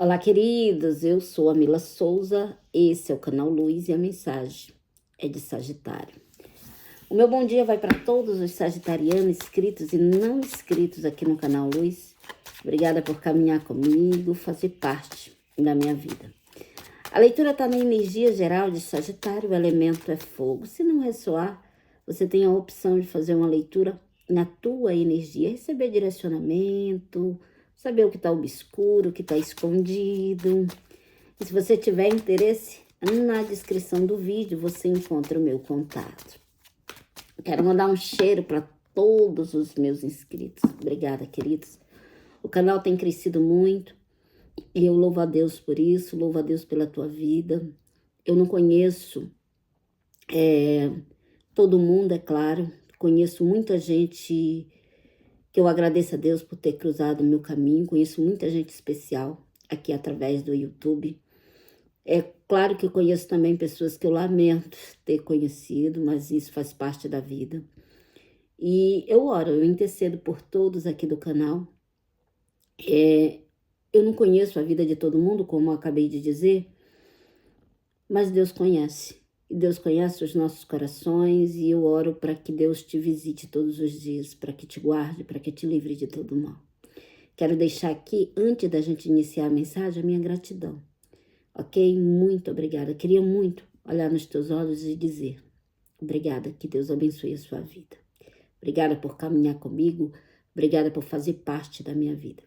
Olá, queridos. Eu sou a Mila Souza. Esse é o canal Luz e a mensagem é de Sagitário. O meu bom dia vai para todos os sagitarianos inscritos e não inscritos aqui no canal Luz. Obrigada por caminhar comigo, fazer parte da minha vida. A leitura está na energia geral de Sagitário, o elemento é fogo. Se não ressoar, você tem a opção de fazer uma leitura na tua energia, receber direcionamento, saber o que está obscuro, o que está escondido. E se você tiver interesse, na descrição do vídeo você encontra o meu contato. Quero mandar um cheiro para todos os meus inscritos. Obrigada, queridos. O canal tem crescido muito e eu louvo a Deus por isso, louvo a Deus pela tua vida. Eu não conheço todo mundo, é claro. Conheço muita gente que eu agradeço a Deus por ter cruzado o meu caminho. Conheço muita gente especial aqui através do YouTube. É claro que eu conheço também pessoas que eu lamento ter conhecido, mas isso faz parte da vida. E eu oro, eu intercedo por todos aqui do canal. Eu não conheço a vida de todo mundo, como eu acabei de dizer, mas Deus conhece. E Deus conhece os nossos corações e eu oro para que Deus te visite todos os dias, para que te guarde, para que te livre de todo mal. Quero deixar aqui, antes da gente iniciar a mensagem, a minha gratidão. Ok? Muito obrigada. Queria muito olhar nos teus olhos e dizer obrigada, que Deus abençoe a sua vida. Obrigada por caminhar comigo, obrigada por fazer parte da minha vida.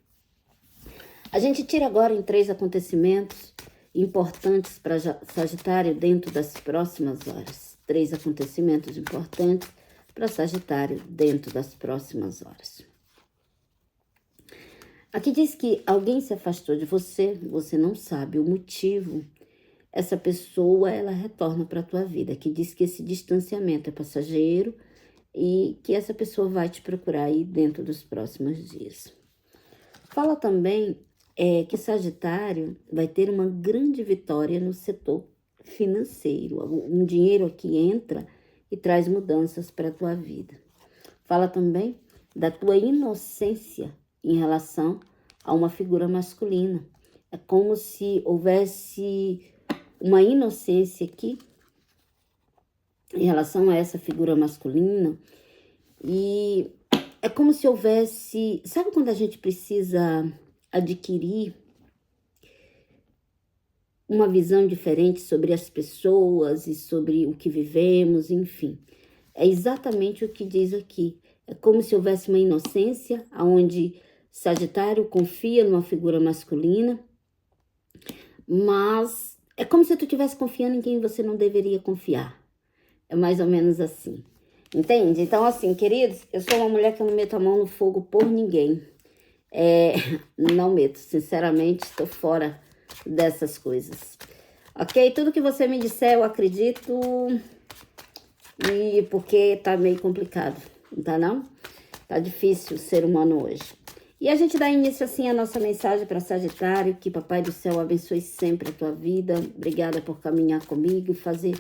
A gente tira agora em 3 acontecimentos importantes para Sagitário dentro das próximas horas. 3 acontecimentos importantes para Sagitário dentro das próximas horas. Aqui diz que alguém se afastou de você, você não sabe o motivo. Essa pessoa, ela retorna para a tua vida. Aqui diz que esse distanciamento é passageiro e que essa pessoa vai te procurar aí dentro dos próximos dias. Fala também que Sagitário vai ter uma grande vitória no setor financeiro. Um dinheiro aqui entra e traz mudanças para a tua vida. Fala também da tua inocência em relação a uma figura masculina. É como se houvesse uma inocência aqui em relação a essa figura masculina. E é como se houvesse... Sabe quando a gente precisa adquirir uma visão diferente sobre as pessoas e sobre o que vivemos, enfim. É exatamente o que diz aqui. É como se houvesse uma inocência, onde Sagitário confia numa figura masculina, mas é como se tu estivesse confiando em quem você não deveria confiar. É mais ou menos assim. Entende? Então, assim, queridos, eu sou uma mulher que eu não meto a mão no fogo por ninguém. Não meto, sinceramente, estou fora dessas coisas. Ok? Tudo que você me disser, eu acredito, e porque tá meio complicado, não tá não? Tá difícil o ser humano hoje. E a gente dá início assim a nossa mensagem para Sagitário, que Papai do Céu abençoe sempre a tua vida. Obrigada por caminhar comigo e fazer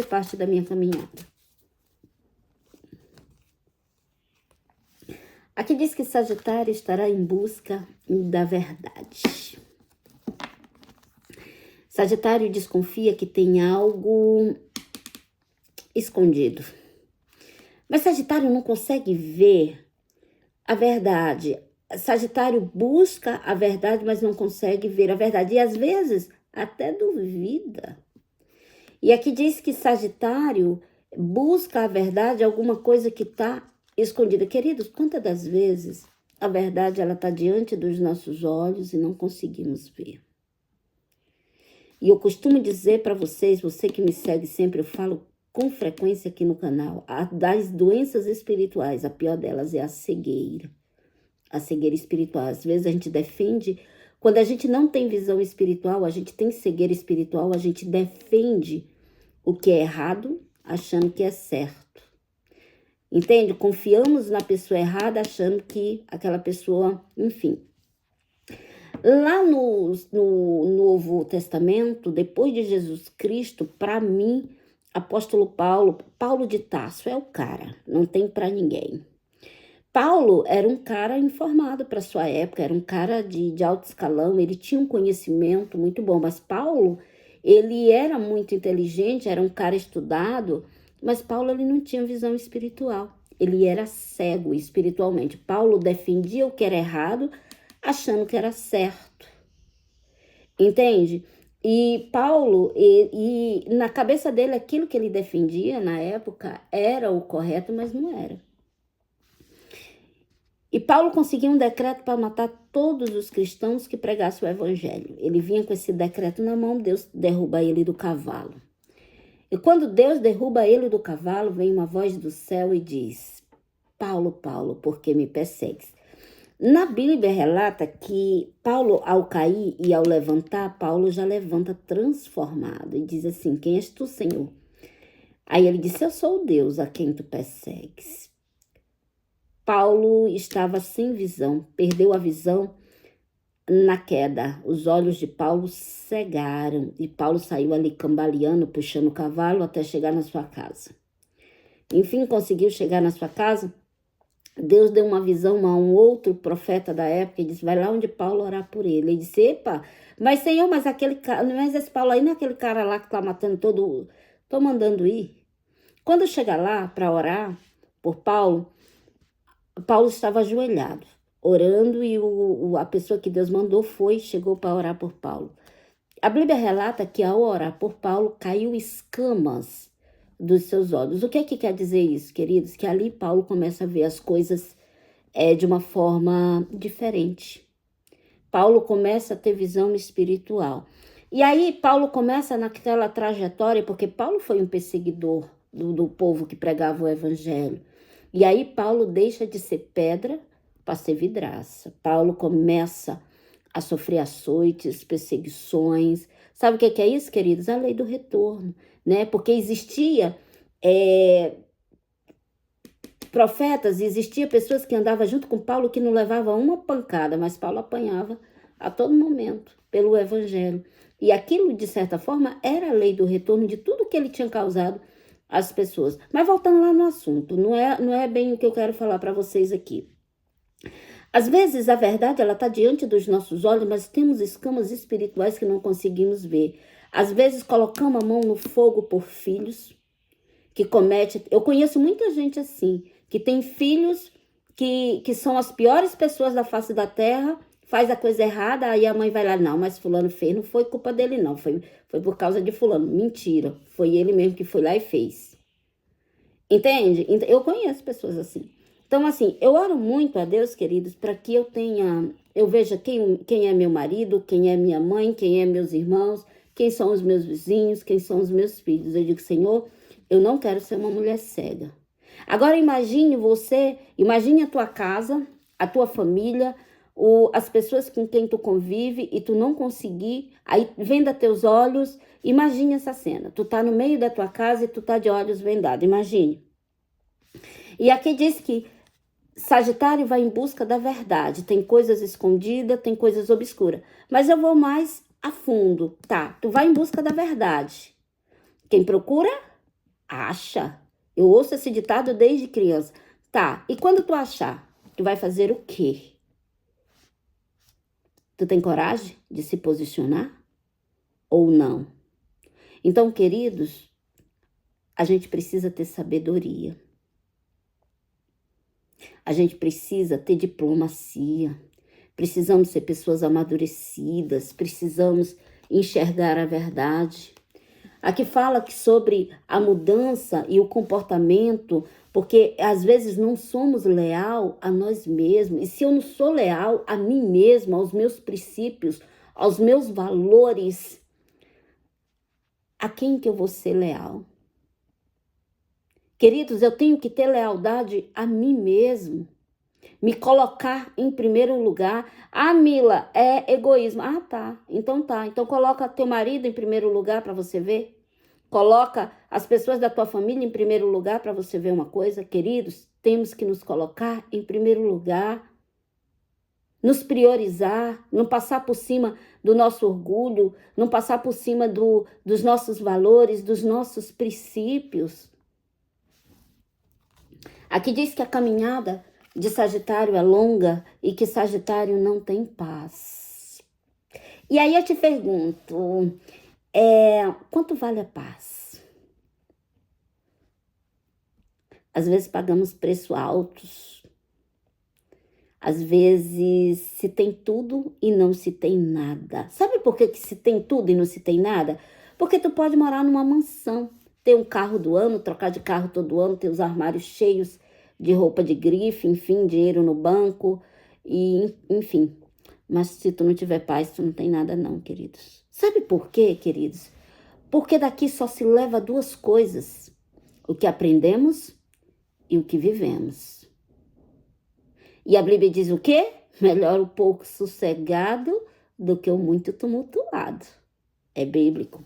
parte da minha caminhada. Aqui diz que Sagitário estará em busca da verdade. Sagitário desconfia que tem algo escondido. Mas Sagitário não consegue ver a verdade. Sagitário busca a verdade, mas não consegue ver a verdade. E às vezes até duvida. E aqui diz que Sagitário busca a verdade, alguma coisa que está escondida. Queridos, quantas das vezes a verdade ela está diante dos nossos olhos e não conseguimos ver? E eu costumo dizer para vocês, você que me segue sempre, eu falo com frequência aqui no canal, das doenças espirituais, a pior delas é a cegueira espiritual. Às vezes a gente defende, quando a gente não tem visão espiritual, a gente tem cegueira espiritual, a gente defende o que é errado, achando que é certo. Entende? Confiamos na pessoa errada, achando que aquela pessoa, enfim. Lá no Novo Testamento, depois de Jesus Cristo, para mim, apóstolo Paulo de Tarso é o cara, não tem para ninguém. Paulo era um cara informado para sua época, era um cara de alto escalão, ele tinha um conhecimento muito bom, mas Paulo, ele era muito inteligente, era um cara estudado, mas Paulo ele não tinha visão espiritual, ele era cego espiritualmente. Paulo defendia o que era errado, achando que era certo, entende? E Paulo, e na cabeça dele, aquilo que ele defendia na época era o correto, mas não era. E Paulo conseguiu um decreto para matar todos os cristãos que pregassem o evangelho. Ele vinha com esse decreto na mão, Deus derruba ele do cavalo. E quando Deus derruba ele do cavalo, vem uma voz do céu e diz: Paulo, Paulo, por que me persegues? Na Bíblia relata que Paulo, ao cair e ao levantar, Paulo já levanta transformado e diz assim: quem és tu, Senhor? Aí ele disse: eu sou o Deus a quem tu persegues. Paulo estava sem visão, perdeu a visão na queda. Os olhos de Paulo cegaram e Paulo saiu ali cambaleando, puxando o cavalo até chegar na sua casa. Enfim, conseguiu chegar na sua casa. Deus deu uma visão a um outro profeta da época e disse: vai lá onde Paulo orar por ele. Ele disse: epa, mas Senhor, mas esse Paulo aí não é aquele cara lá que está matando todo. Estou mandando ir. Quando chegar lá para orar por Paulo, Paulo estava ajoelhado, orando, e a pessoa que Deus mandou chegou para orar por Paulo. A Bíblia relata que ao orar por Paulo, caiu escamas dos seus olhos. O que é que quer dizer isso, queridos? Que ali Paulo começa a ver as coisas de uma forma diferente. Paulo começa a ter visão espiritual. E aí Paulo começa naquela trajetória, porque Paulo foi um perseguidor do povo que pregava o evangelho. E aí Paulo deixa de ser pedra para ser vidraça. Paulo começa a sofrer açoites, perseguições. Sabe o que é isso, queridos? A lei do retorno, né? Porque existia profetas, existia pessoas que andavam junto com Paulo que não levavam uma pancada, mas Paulo apanhava a todo momento pelo evangelho. E aquilo, de certa forma, era a lei do retorno de tudo que ele tinha causado as pessoas. Mas voltando lá no assunto, não é bem o que eu quero falar para vocês aqui. Às vezes a verdade ela está diante dos nossos olhos, mas temos escamas espirituais que não conseguimos ver. Às vezes colocamos a mão no fogo por filhos que cometem. Eu conheço muita gente assim, que tem filhos que são as piores pessoas da face da terra, faz a coisa errada, aí a mãe vai lá: não, mas fulano fez, não foi culpa dele não, foi por causa de fulano. Mentira, foi ele mesmo que foi lá e fez. Entende? Eu conheço pessoas assim. Então, assim, eu oro muito a Deus, queridos, para que eu veja quem é meu marido, quem é minha mãe, quem é meus irmãos, quem são os meus vizinhos, quem são os meus filhos. Eu digo: Senhor, eu não quero ser uma mulher cega. Agora imagine a tua casa, a tua família, as pessoas com quem tu convive e tu não conseguir, aí venda teus olhos. Imagine essa cena, tu tá no meio da tua casa e tu tá de olhos vendados, imagine. E aqui diz que Sagitário vai em busca da verdade, tem coisas escondidas, tem coisas obscuras, mas eu vou mais a fundo, tá? Tu vai em busca da verdade. Quem procura, acha. Eu ouço esse ditado desde criança. Tá, e quando tu achar, tu vai fazer o quê? Tu tem coragem de se posicionar ou não? Então, queridos, a gente precisa ter sabedoria. A gente precisa ter diplomacia. Precisamos ser pessoas amadurecidas. Precisamos enxergar a verdade. Aqui fala que sobre a mudança e o comportamento, porque às vezes não somos leal a nós mesmos. E se eu não sou leal a mim mesma, aos meus princípios, aos meus valores, a quem que eu vou ser leal? Queridos, eu tenho que ter lealdade a mim mesmo. Me colocar em primeiro lugar. Ah, Mila, é egoísmo. Ah, tá. Então tá. Então coloca teu marido em primeiro lugar para você ver. Coloca as pessoas da tua família em primeiro lugar para você ver uma coisa. Queridos, temos que nos colocar em primeiro lugar. Nos priorizar, não passar por cima do nosso orgulho, não passar por cima dos nossos valores, dos nossos princípios. Aqui diz que a caminhada de Sagitário é longa e que Sagitário não tem paz. E aí eu te pergunto, quanto vale a paz? Às vezes pagamos preços altos. Às vezes se tem tudo e não se tem nada. Sabe por que se tem tudo e não se tem nada? Porque tu pode morar numa mansão, ter um carro do ano, trocar de carro todo ano, ter os armários cheios de roupa de grife, enfim, dinheiro no banco, e enfim. Mas se tu não tiver paz, tu não tem nada não, queridos. Sabe por quê, queridos? Porque daqui só se leva duas coisas: o que aprendemos e o que vivemos. E a Bíblia diz o quê? Melhor o pouco sossegado do que o muito tumultuado. É bíblico.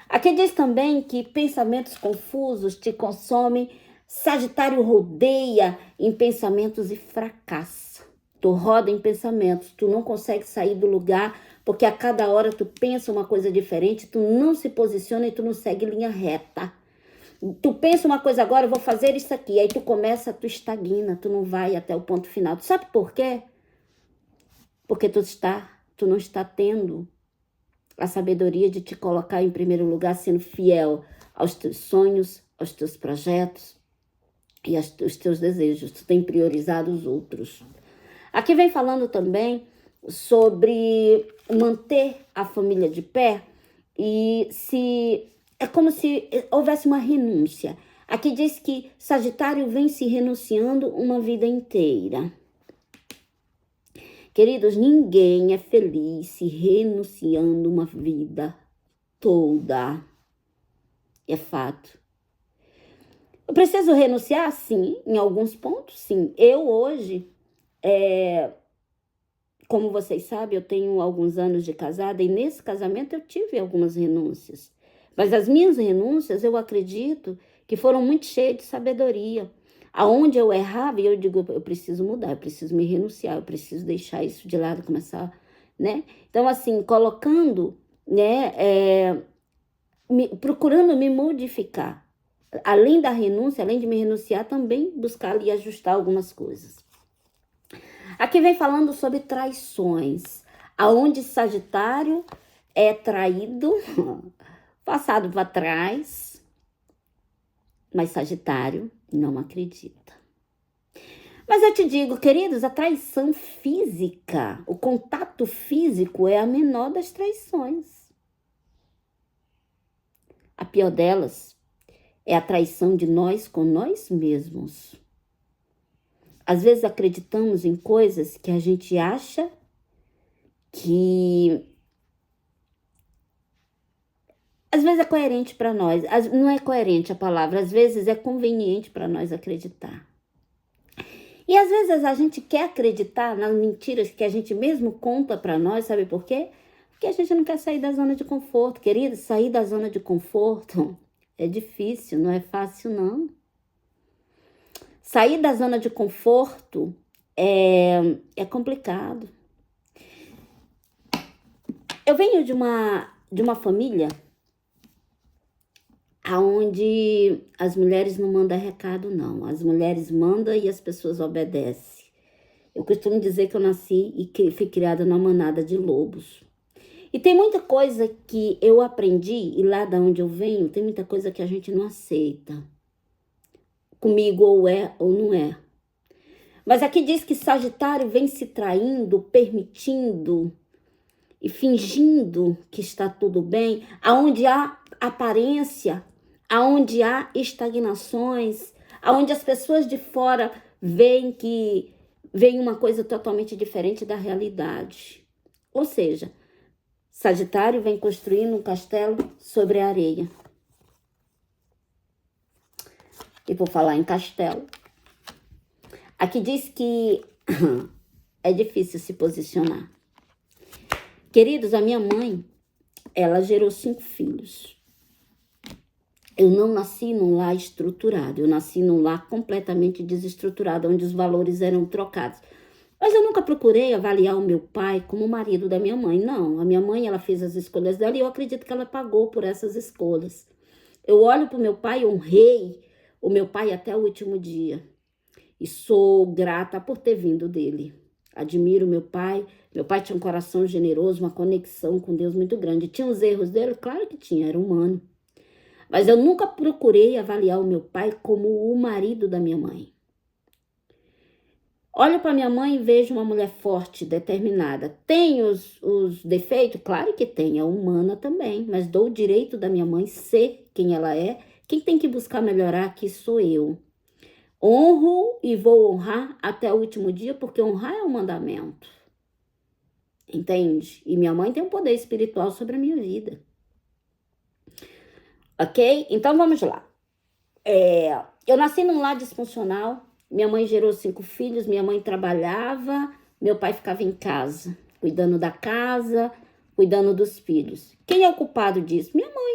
Aqui diz também que pensamentos confusos te consomem. Sagitário rodeia em pensamentos e fracassa. Tu roda em pensamentos, tu não consegue sair do lugar, porque a cada hora tu pensa uma coisa diferente, tu não se posiciona e tu não segue linha reta. Tu pensa uma coisa agora, eu vou fazer isso aqui, aí tu começa, tu estagna, tu não vai até o ponto final. Tu sabe por quê? Porque tu não está tendo a sabedoria de te colocar em primeiro lugar, sendo fiel aos teus sonhos, aos teus projetos e aos teus desejos. Tu tem priorizado os outros. Aqui vem falando também sobre manter a família de pé e se é como se houvesse uma renúncia. Aqui diz que Sagitário vem se renunciando uma vida inteira. Queridos, ninguém é feliz se renunciando uma vida toda. É fato. Eu preciso renunciar? Sim, em alguns pontos, sim. Eu hoje, como vocês sabem, eu tenho alguns anos de casada e nesse casamento eu tive algumas renúncias. Mas as minhas renúncias, eu acredito que foram muito cheias de sabedoria. Aonde eu errava, eu digo, eu preciso mudar, eu preciso me renunciar, eu preciso deixar isso de lado, começar, né? Então, assim, colocando, né, procurando me modificar. Além da renúncia, além de me renunciar, também buscar e ajustar algumas coisas. Aqui vem falando sobre traições, aonde Sagitário é traído, passado para trás, mas Sagitário não acredita. Mas eu te digo, queridos, a traição física, o contato físico é a menor das traições. A pior delas é a traição de nós com nós mesmos. Às vezes acreditamos em coisas que a gente acha que às vezes é coerente para nós, não é coerente a palavra, às vezes é conveniente para nós acreditar. E às vezes a gente quer acreditar nas mentiras que a gente mesmo conta para nós, sabe por quê? Porque a gente não quer sair da zona de conforto, querido. Sair da zona de conforto é difícil, não é fácil não. Sair da zona de conforto é complicado. Eu venho de uma família onde as mulheres não mandam recado, não. As mulheres mandam e as pessoas obedecem. Eu costumo dizer que eu nasci e fui criada numa manada de lobos. E tem muita coisa que eu aprendi, e lá da onde eu venho, tem muita coisa que a gente não aceita. Comigo ou é ou não é. Mas aqui diz que Sagitário vem se traindo, permitindo e fingindo que está tudo bem, aonde há aparência, aonde há estagnações, aonde as pessoas de fora veem que vem uma coisa totalmente diferente da realidade. Ou seja, Sagitário vem construindo um castelo sobre a areia. E por falar em castelo, aqui diz que é difícil se posicionar. Queridos, a minha mãe, ela gerou 5 filhos. Eu não nasci num lar estruturado, eu nasci num lar completamente desestruturado, onde os valores eram trocados. Mas eu nunca procurei avaliar o meu pai como o marido da minha mãe, não. A minha mãe, ela fez as escolhas dela e eu acredito que ela pagou por essas escolhas. Eu olho para o meu pai, honrei o meu pai até o último dia. E sou grata por ter vindo dele. Admiro meu pai. Meu pai tinha um coração generoso, uma conexão com Deus muito grande. Tinha os erros dele? Claro que tinha, era humano. Mas eu nunca procurei avaliar o meu pai como o marido da minha mãe. Olho para minha mãe e vejo uma mulher forte, determinada. Tem os defeitos? Claro que tem, é humana também. Mas dou o direito da minha mãe ser quem ela é. Quem tem que buscar melhorar aqui sou eu. Honro e vou honrar até o último dia, porque honrar é um mandamento. Entende? E minha mãe tem um poder espiritual sobre a minha vida. Ok? Então vamos lá. Eu nasci num lar disfuncional. Minha mãe gerou 5 filhos. Minha mãe trabalhava. Meu pai ficava em casa, cuidando da casa, cuidando dos filhos. Quem é o culpado disso? Minha mãe.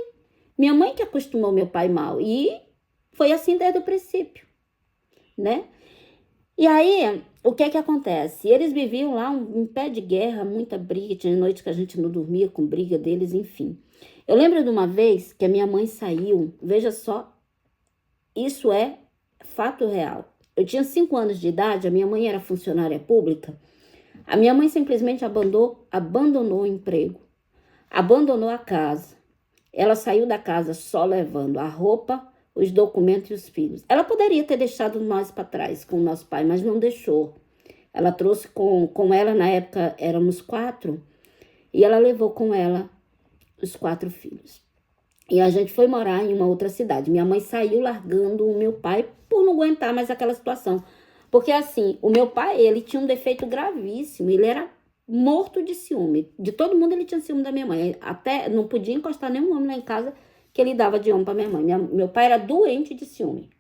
Minha mãe que acostumou meu pai mal. E foi assim desde o princípio, né? E aí, o que acontece? Eles viviam lá em pé de guerra, muita briga, tinha noite que a gente não dormia com briga deles, enfim. Eu lembro de uma vez que a minha mãe saiu, veja só, isso é fato real. Eu tinha 5 anos de idade, a minha mãe era funcionária pública, a minha mãe simplesmente abandonou o emprego, abandonou a casa. Ela saiu da casa só levando a roupa, os documentos e os filhos. Ela poderia ter deixado nós para trás com o nosso pai, mas não deixou. Ela trouxe com ela, na época éramos 4, e ela levou com ela os 4 filhos. E a gente foi morar em uma outra cidade. Minha mãe saiu largando o meu pai por não aguentar mais aquela situação. Porque assim, o meu pai, ele tinha um defeito gravíssimo, ele era morto de ciúme. De todo mundo ele tinha ciúme da minha mãe. Até não podia encostar nenhum homem lá em casa que ele dava de homem para minha mãe. Meu pai era doente de ciúme.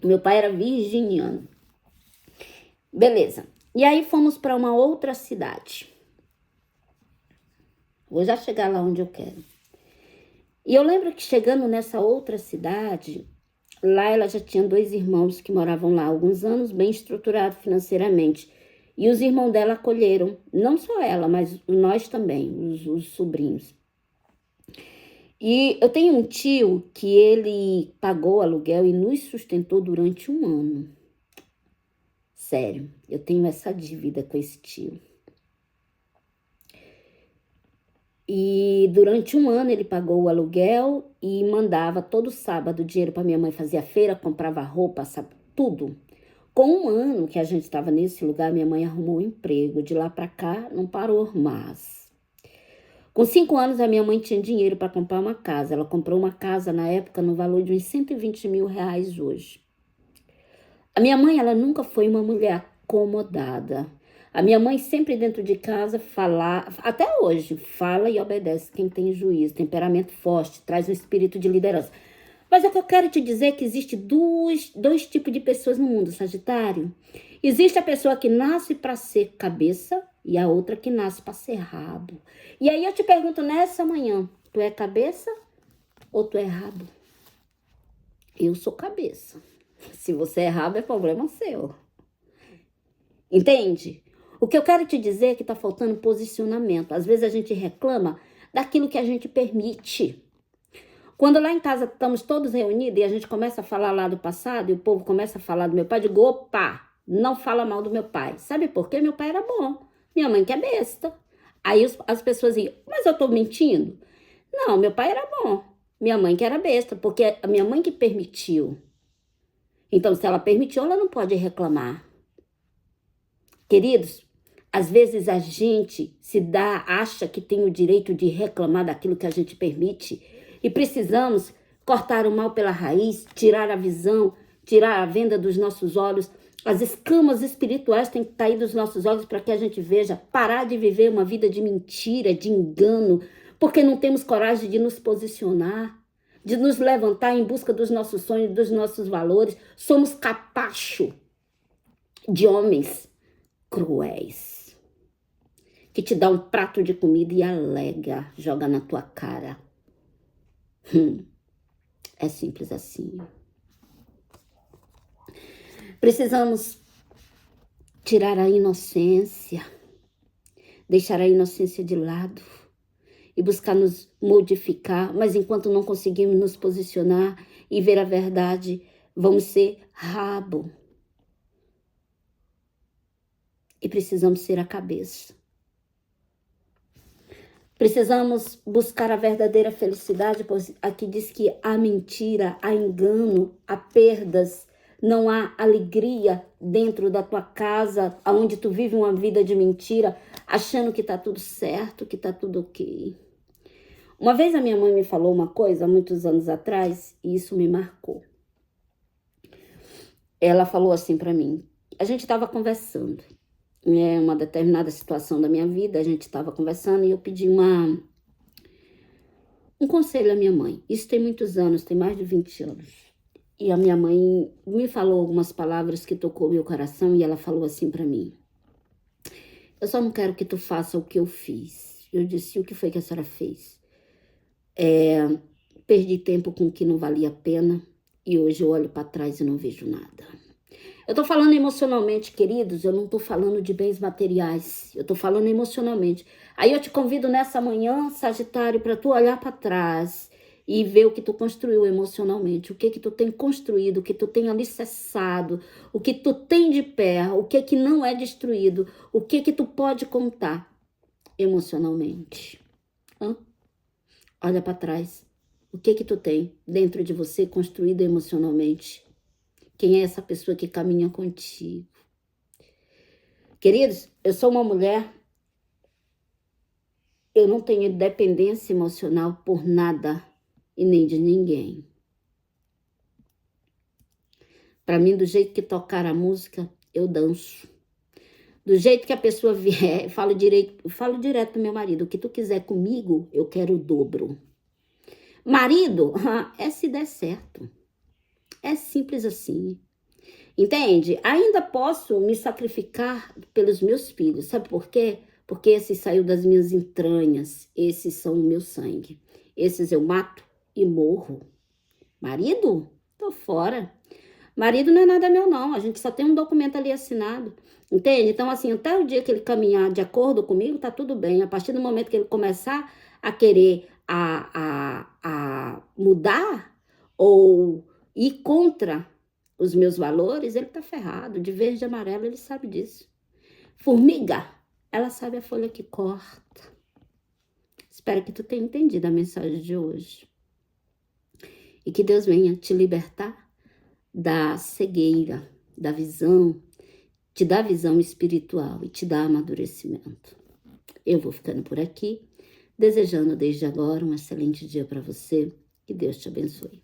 Meu pai era virginiano. Beleza. E aí fomos para uma outra cidade. Vou já chegar lá onde eu quero. E eu lembro que chegando nessa outra cidade, lá ela já tinha 2 irmãos que moravam lá há alguns anos, bem estruturados financeiramente. E os irmãos dela acolheram, não só ela, mas nós também, os sobrinhos. E eu tenho um tio que ele pagou aluguel e nos sustentou durante 1 ano. Sério, eu tenho essa dívida com esse tio. E durante 1 ano ele pagou o aluguel e mandava todo sábado dinheiro para minha mãe fazer a feira, comprava roupa, sabe, tudo. Com 1 ano que a gente estava nesse lugar, minha mãe arrumou um emprego. De lá para cá, não parou mais. Com 5 anos, a minha mãe tinha dinheiro para comprar uma casa. Ela comprou uma casa na época no valor de uns 120 mil reais hoje. A minha mãe, ela nunca foi uma mulher acomodada. A minha mãe sempre dentro de casa até hoje, fala e obedece quem tem juízo, temperamento forte, traz um espírito de liderança. Mas o que eu quero te dizer é que existe dois tipos de pessoas no mundo, Sagitário. Existe a pessoa que nasce para ser cabeça e a outra que nasce para ser rabo. E aí eu te pergunto nessa manhã, tu é cabeça ou tu é rabo? Eu sou cabeça. Se você é rabo, é problema seu. Entende? O que eu quero te dizer é que tá faltando posicionamento. Às vezes a gente reclama daquilo que a gente permite. Quando lá em casa estamos todos reunidos e a gente começa a falar lá do passado e o povo começa a falar do meu pai, eu digo, opa, não fala mal do meu pai. Sabe por quê? Meu pai era bom. Minha mãe que é besta. Aí as pessoas dizem, mas eu tô mentindo? Não, meu pai era bom. Minha mãe que era besta, porque a minha mãe que permitiu. Então, se ela permitiu, ela não pode reclamar. Queridos, às vezes a gente acha que tem o direito de reclamar daquilo que a gente permite e precisamos cortar o mal pela raiz, tirar a visão, tirar a venda dos nossos olhos. As escamas espirituais têm que cair dos nossos olhos para que a gente veja, parar de viver uma vida de mentira, de engano, porque não temos coragem de nos posicionar, de nos levantar em busca dos nossos sonhos, dos nossos valores. Somos capacho de homens cruéis, que te dá um prato de comida e alega, joga na tua cara. É simples assim. Precisamos tirar a inocência, deixar a inocência de lado e buscar nos modificar, mas enquanto não conseguimos nos posicionar e ver a verdade, Vamos ser rabo. E precisamos ser a cabeça. Precisamos buscar a verdadeira felicidade, pois aqui diz que há mentira, há engano, há perdas, não há alegria dentro da tua casa, onde tu vive uma vida de mentira, achando que tá tudo certo, que tá tudo ok. Uma vez a minha mãe me falou uma coisa, há muitos anos atrás, e isso me marcou. Ela falou assim para mim, a gente estava conversando, uma determinada situação da minha vida, a gente estava conversando e eu pedi um conselho à minha mãe. Isso tem muitos anos, tem mais de 20 anos. E a minha mãe me falou algumas palavras que tocou meu coração e ela falou assim para mim, eu só não quero que tu faça o que eu fiz. Eu disse, o que foi que a senhora fez? Perdi tempo com o que não valia a pena e hoje eu olho para trás e não vejo nada. Eu tô falando emocionalmente, queridos, eu não tô falando de bens materiais, eu tô falando emocionalmente. Aí eu te convido nessa manhã, Sagitário, para tu olhar para trás e ver o que tu construiu emocionalmente, o que tu tem construído, o que tu tem alicerçado, o que tu tem de pé, o que não é destruído, o que tu pode contar emocionalmente. Olha para trás, o que tu tem dentro de você construído emocionalmente? Quem é essa pessoa que caminha contigo? Queridos, eu sou uma mulher, eu não tenho dependência emocional por nada e nem de ninguém. Para mim, do jeito que tocar a música, eu danço. Do jeito que a pessoa vier, falo direto pro meu marido, o que tu quiser comigo, eu quero o dobro. Marido, é se der certo. É simples assim. Entende? Ainda posso me sacrificar pelos meus filhos. Sabe por quê? Porque esse saiu das minhas entranhas. Esses são o meu sangue. Esses eu mato e morro. Marido? Tô fora. Marido não é nada meu, não. A gente só tem um documento ali assinado. Entende? Então, assim, até o dia que ele caminhar de acordo comigo, tá tudo bem. A partir do momento que ele começar a querer a mudar ou ir contra os meus valores, ele tá ferrado. De verde e amarelo, ele sabe disso. Formiga, ela sabe a folha que corta. Espero que tu tenha entendido a mensagem de hoje. E que Deus venha te libertar da cegueira, da visão, te dá visão espiritual e te dá amadurecimento. Eu vou ficando por aqui, desejando desde agora um excelente dia para você. Que Deus te abençoe.